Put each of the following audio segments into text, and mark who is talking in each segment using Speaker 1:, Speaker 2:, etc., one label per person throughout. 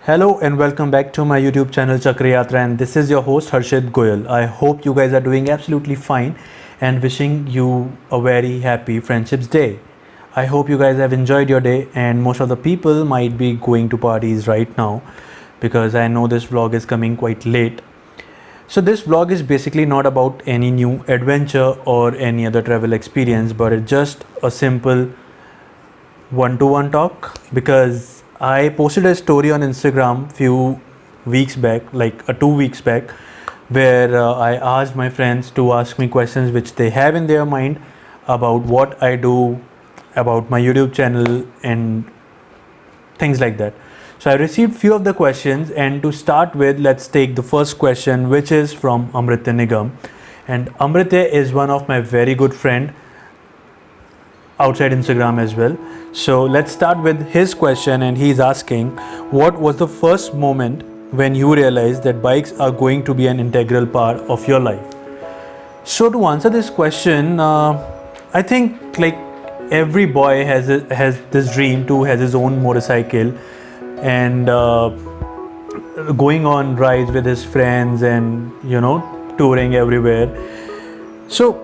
Speaker 1: Hello and welcome back to my YouTube channel Chakrayatra, and this is your host Harshit Goyal. I hope you guys are doing absolutely fine and wishing you a very happy Friendships Day. I hope you guys have enjoyed your day, and most of the people might be going to parties right now because I know this vlog is coming quite late. So this vlog is basically not about any new adventure or any other travel experience, but it's just a simple one-to-one talk because I posted a story on Instagram few weeks back, like 2 weeks back, where I asked my friends to ask me questions which they have in their mind about what I do, about my YouTube channel and things like that. So I received few of the questions, and to start with, let's take the first question, which is from Amritya Nigam. And Amritya is one of my very good friend outside Instagram as well. So let's start with his question, and he's asking, what was the first moment when you realized that bikes are going to be an integral part of your life? So to answer this question, I think like every boy has this dream to has his own motorcycle and going on rides with his friends and touring everywhere. So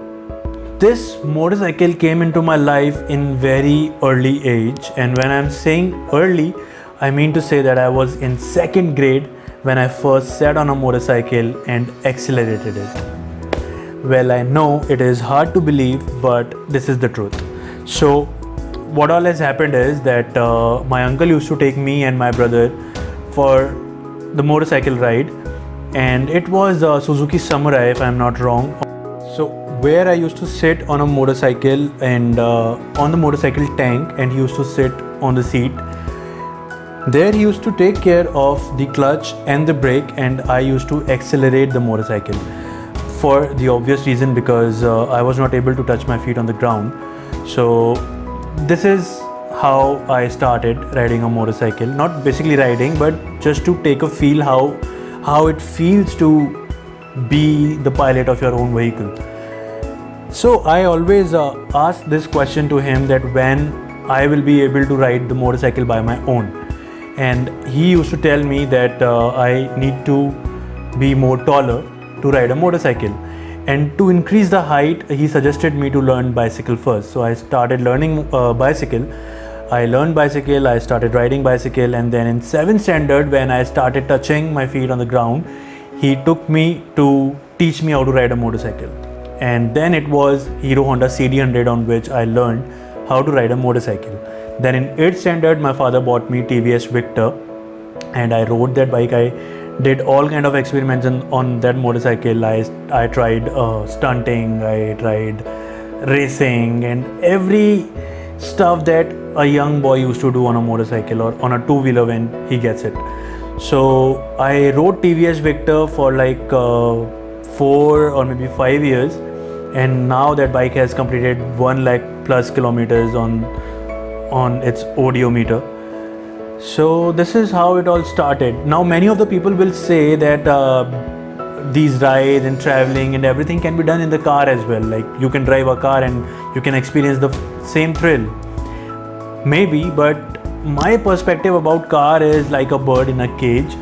Speaker 1: this motorcycle came into my life in very early age, and when I'm saying early, I mean to say that I was in second grade when I first sat on a motorcycle and accelerated it. Well, I know it is hard to believe, but this is the truth. So what all has happened is that my uncle used to take me and my brother for the motorcycle ride, and it was Suzuki Samurai if I'm not wrong. So where I used to sit on a motorcycle and on the motorcycle tank, and he used to sit on the seat. There he used to take care of the clutch and the brake, and I used to accelerate the motorcycle for the obvious reason because I was not able to touch my feet on the ground. So this is how I started riding a motorcycle, not basically riding, but just to take a feel how it feels to be the pilot of your own vehicle. So I always ask this question to him, that when I will be able to ride the motorcycle by my own. And he used to tell me that I need to be more taller to ride a motorcycle. And to increase the height, he suggested me to learn bicycle first. So I started learning bicycle. I learned bicycle, I started riding bicycle, and then in 7th standard, when I started touching my feet on the ground, he took me to teach me how to ride a motorcycle. And then it was Hero Honda CD100 on which I learned how to ride a motorcycle. Then in 8th standard, my father bought me TVS Victor, and I rode that bike. I did all kind of experiments on that motorcycle. I tried stunting, I tried racing, and every stuff that a young boy used to do on a motorcycle or on a two-wheeler when he gets it. So I rode TVS Victor for like 4 or maybe 5 years, and now that bike has completed 1 lakh plus kilometers on its odometer. So this is how it all started. Now many of the people will say that these rides and traveling and everything can be done in the car as well. Like you can drive a car and you can experience the same thrill. Maybe, but my perspective about car is like a bird in a cage,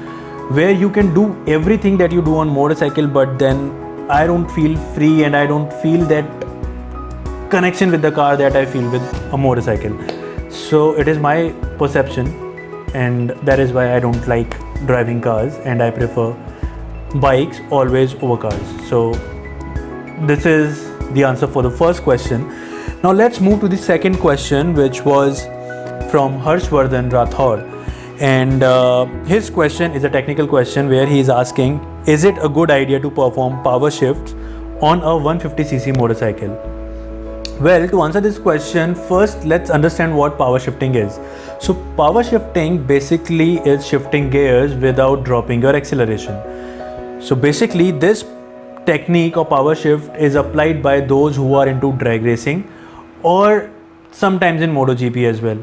Speaker 1: where you can do everything that you do on motorcycle, but then I don't feel free and I don't feel that connection with the car that I feel with a motorcycle. So it is my perception, and that is why I don't like driving cars and I prefer bikes always over cars. So this is the answer for the first question. Now let's move to the second question, which was from Harshvardhan Rathore. And his question is a technical question where he is asking, is it a good idea to perform power shifts on a 150cc motorcycle? Well, to answer this question, first let's understand what power shifting is. So power shifting basically is shifting gears without dropping your acceleration. So basically this technique or power shift is applied by those who are into drag racing or sometimes in MotoGP as well.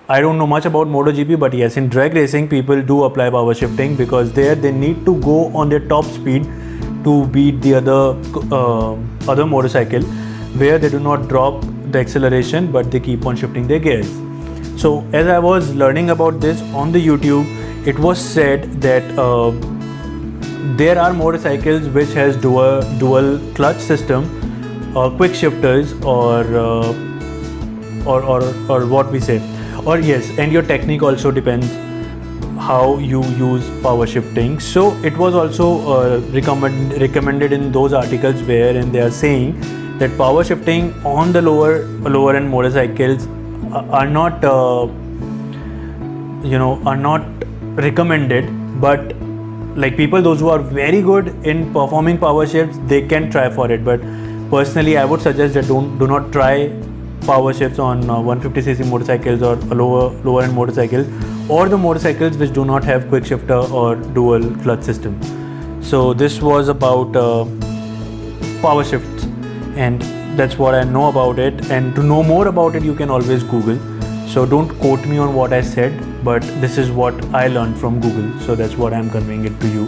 Speaker 1: I don't know much about MotoGP, but yes, in drag racing people do apply power shifting because there they need to go on their top speed to beat the other motorcycle, where they do not drop the acceleration but they keep on shifting their gears. So as I was learning about this on the YouTube, it was said that there are motorcycles which has dual clutch system, quick shifters, or what we say, or yes, and your technique also depends how you use power shifting. So it was also recommended in those articles wherein they are saying that power shifting on the lower end motorcycles are not are not recommended, but like people those who are very good in performing power shifts, they can try for it. But personally I would suggest that do not try power shifts on 150cc motorcycles or lower end motorcycles, or the motorcycles which do not have quick shifter or dual clutch system. So this was about power shifts, and that's what I know about it. And to know more about it, you can always Google. So don't quote me on what I said, but this is what I learned from Google. So that's what I'm conveying it to you.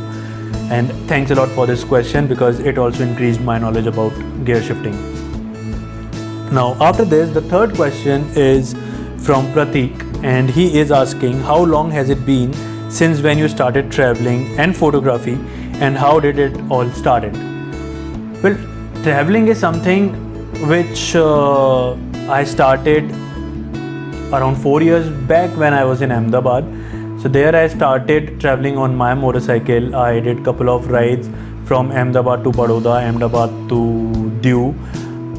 Speaker 1: And thanks a lot for this question, because it also increased my knowledge about gear shifting. Now after this, the third question is from Pratik, and he is asking, how long has it been since when you started traveling and photography, and how did it all started? Well, traveling is something which I started around 4 years back when I was in Ahmedabad. So there I started traveling on my motorcycle. I did couple of rides from Ahmedabad to Baroda, Ahmedabad to Diu.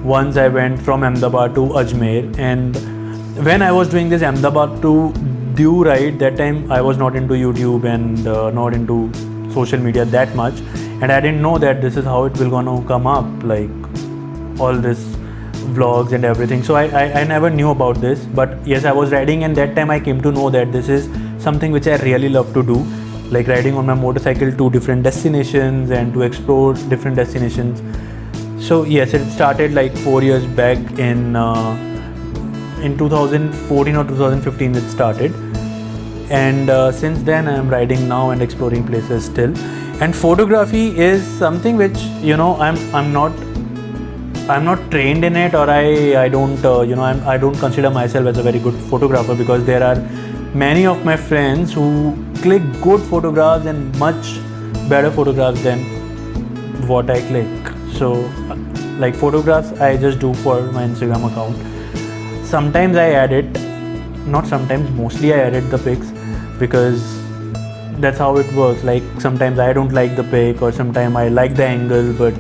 Speaker 1: Once I went from Ahmedabad to Ajmer, and when I was doing this Ahmedabad to Diu ride, that time I was not into YouTube and not into social media that much, and I didn't know that this is how it will gonna come up, like all this vlogs and everything. So I never knew about this, but yes, I was riding, and that time I came to know that this is something which I really love to do, like riding on my motorcycle to different destinations and to explore different destinations. So yes, it started like 4 years back in 2014 or 2015 it started, and since then I am riding now and exploring places still. And photography is something which I'm not trained in it, or I don't I don't consider myself as a very good photographer, because there are many of my friends who click good photographs and much better photographs than what I click. So like photographs I just do for my Instagram account. Sometimes I edit, not sometimes, mostly I edit the pics, because that's how it works. Like sometimes I don't like the pic, or sometimes I like the angle but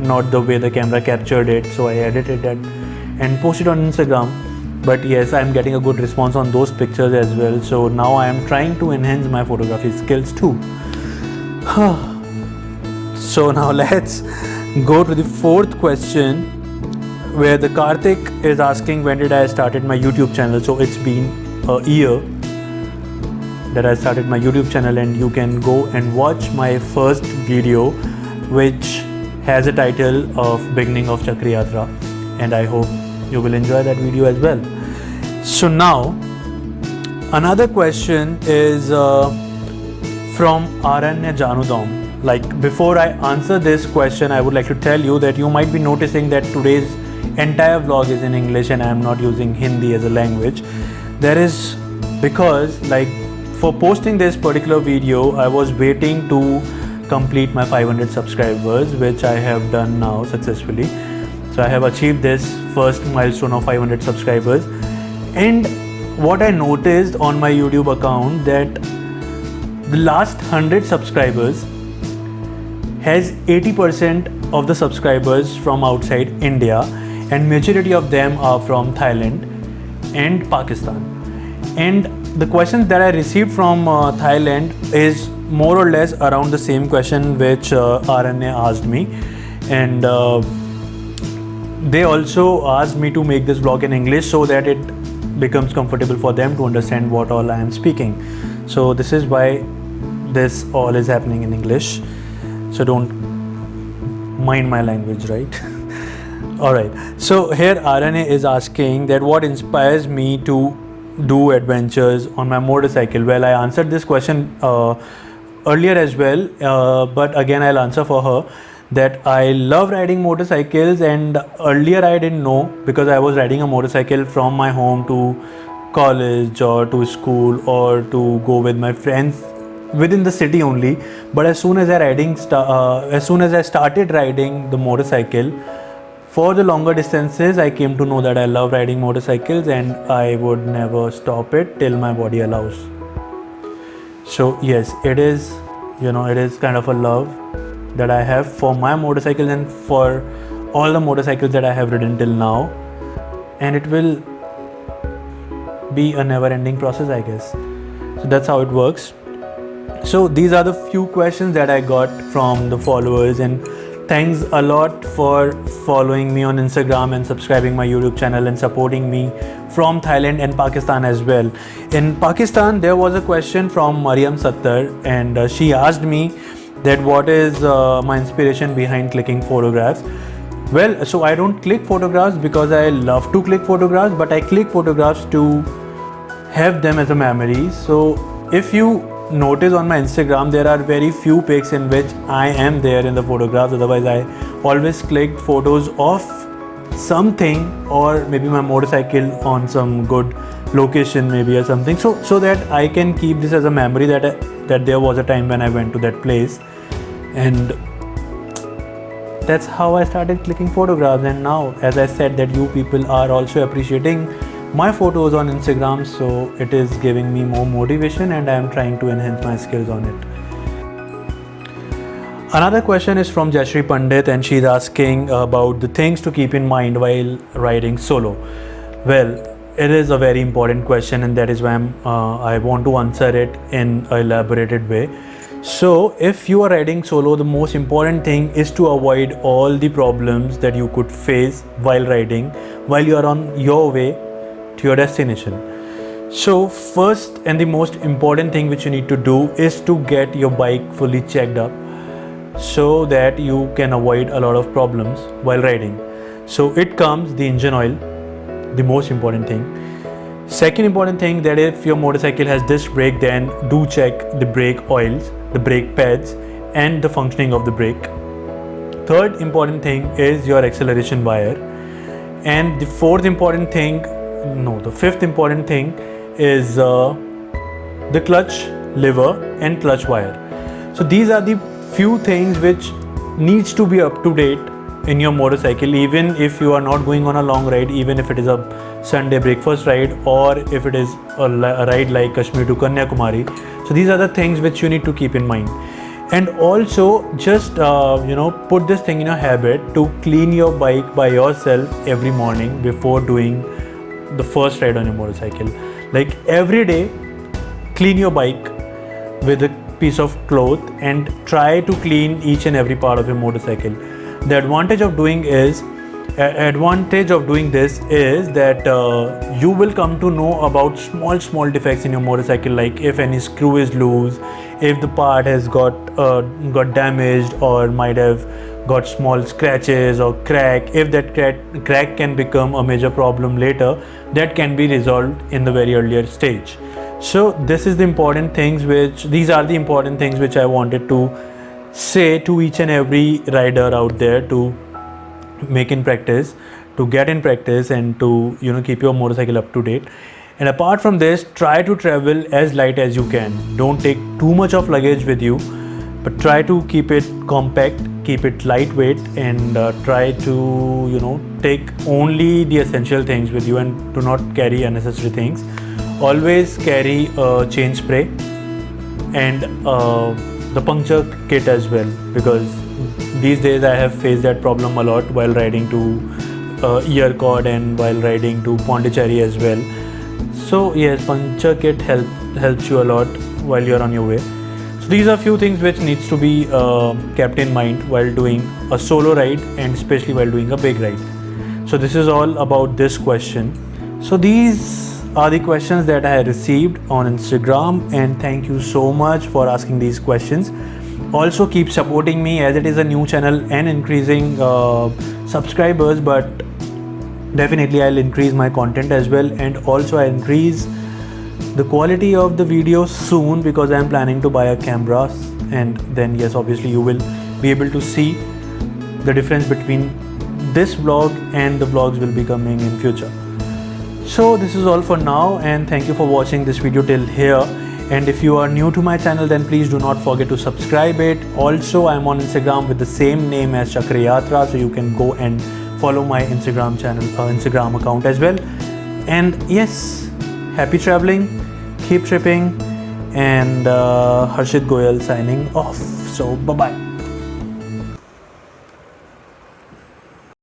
Speaker 1: not the way the camera captured it, so I edited it and posted on Instagram. But yes, I'm getting a good response on those pictures as well. So now I am trying to enhance my photography skills too. So now let's go to the fourth question, where the Karthik is asking, when did I started my YouTube channel? So it's been a year that I started my YouTube channel, and you can go and watch my first video, which has a title of Beginning of Chakra Yatra, and I hope you will enjoy that video as well. So now another question is from Aranya Janudam. Like before I answer this question, I would like to tell you that you might be noticing that today's entire vlog is in English and I am not using Hindi as a language. That is because, like, for posting this particular video, I was waiting to complete my 500 subscribers, which I have done now successfully. So I have achieved this first milestone of 500 subscribers. And what I noticed on my YouTube account, that the last 100 subscribers has 80% of the subscribers from outside India, and majority of them are from Thailand and Pakistan. And the questions that I received from Thailand is more or less around the same question which Aranya asked me, and they also asked me to make this vlog in English so that it becomes comfortable for them to understand what all I am speaking. So this is why this all is happening in English. So don't mind my language, right? Alright, so here Aranya is asking that what inspires me to do adventures on my motorcycle. Well, I answered this question earlier as well, but again I'll answer for her, that I love riding motorcycles, and earlier I didn't know because I was riding a motorcycle from my home to college or to school or to go with my friends within the city only. But as soon as I started riding the motorcycle for the longer distances, I came to know that I love riding motorcycles and I would never stop it till my body allows. So yes, it is kind of a love that I have for my motorcycles and for all the motorcycles that I have ridden till now, and it will be a never ending process, I guess. So that's how it works. So these are the few questions that I got from the followers, and thanks a lot for following me on Instagram and subscribing my YouTube channel and supporting me from Thailand and Pakistan as well. In Pakistan, there was a question from Mariam Sattar, and she asked me that what is my inspiration behind clicking photographs. Well, so I don't click photographs because I love to click photographs, but I click photographs to have them as a memory. So if you notice on my Instagram, there are very few pics in which I am there in the photographs. Otherwise, I always click photos of something, or maybe my motorcycle on some good location maybe or something, so that I can keep this as a memory that there was a time when I went to that place. And that's how I started clicking photographs. And now, as I said, that you people are also appreciating my photos on Instagram, so it is giving me more motivation and I am trying to enhance my skills on it. Another question is from Jashri Pandit, and she's asking about the things to keep in mind while riding solo. Well, it is a very important question, and that is why I want to answer it in an elaborated way. So if you are riding solo, the most important thing is to avoid all the problems that you could face while riding, while you are on your way to your destination. So first and the most important thing which you need to do is to get your bike fully checked up, so that you can avoid a lot of problems while riding. So it comes the engine oil, the most important thing. Second important thing, that if your motorcycle has disc brake, then do check the brake oils, the brake pads, and the functioning of the brake. Third important thing is your acceleration wire. And the fifth important thing is the clutch lever and clutch wire. So these are the few things which needs to be up to date in your motorcycle, even if you are not going on a long ride, even if it is a Sunday breakfast ride, or if it is a ride like Kashmir to Kanyakumari. So these are the things which you need to keep in mind. And also just put this thing in your habit to clean your bike by yourself every morning before doing the first ride on your motorcycle. Like every day, clean your bike with a piece of cloth and try to clean each and every part of your motorcycle. The advantage of doing this is that you will come to know about small defects in your motorcycle, like if any screw is loose, if the part has got damaged or might have got small scratches or crack. If that crack can become a major problem later, that can be resolved in the very earlier stage. So these are the important things which I wanted to say to each and every rider out there to get in practice and to keep your motorcycle up to date. And apart from this, try to travel as light as you can. Don't take too much of luggage with you, but try to keep it compact, keep it lightweight, and try to take only the essential things with you and do not carry unnecessary things. Always carry a change spray and the puncture kit as well, because these days I have faced that problem a lot while riding to Yercaud and while riding to Pondicherry as well. So yes, puncture kit helps you a lot while you're on your way. So these are few things which needs to be kept in mind while doing a solo ride, and especially while doing a big ride. So this is all about this question. So these are the questions that I received on Instagram, and thank you so much for asking these questions. Also keep supporting me, as it is a new channel and increasing subscribers, but definitely I'll increase my content as well, and also I increase the quality of the videos soon, because I am planning to buy a camera, and then yes, obviously you will be able to see the difference between this vlog and the vlogs will be coming in future. So this is all for now, and thank you for watching this video till here. And if you are new to my channel, then please do not forget to subscribe it. Also, I am on Instagram with the same name as Chakrayatra, so you can go and follow my Instagram channel, Instagram account as well. And yes, happy traveling, keep tripping, and Harshit Goyal signing off. So bye bye.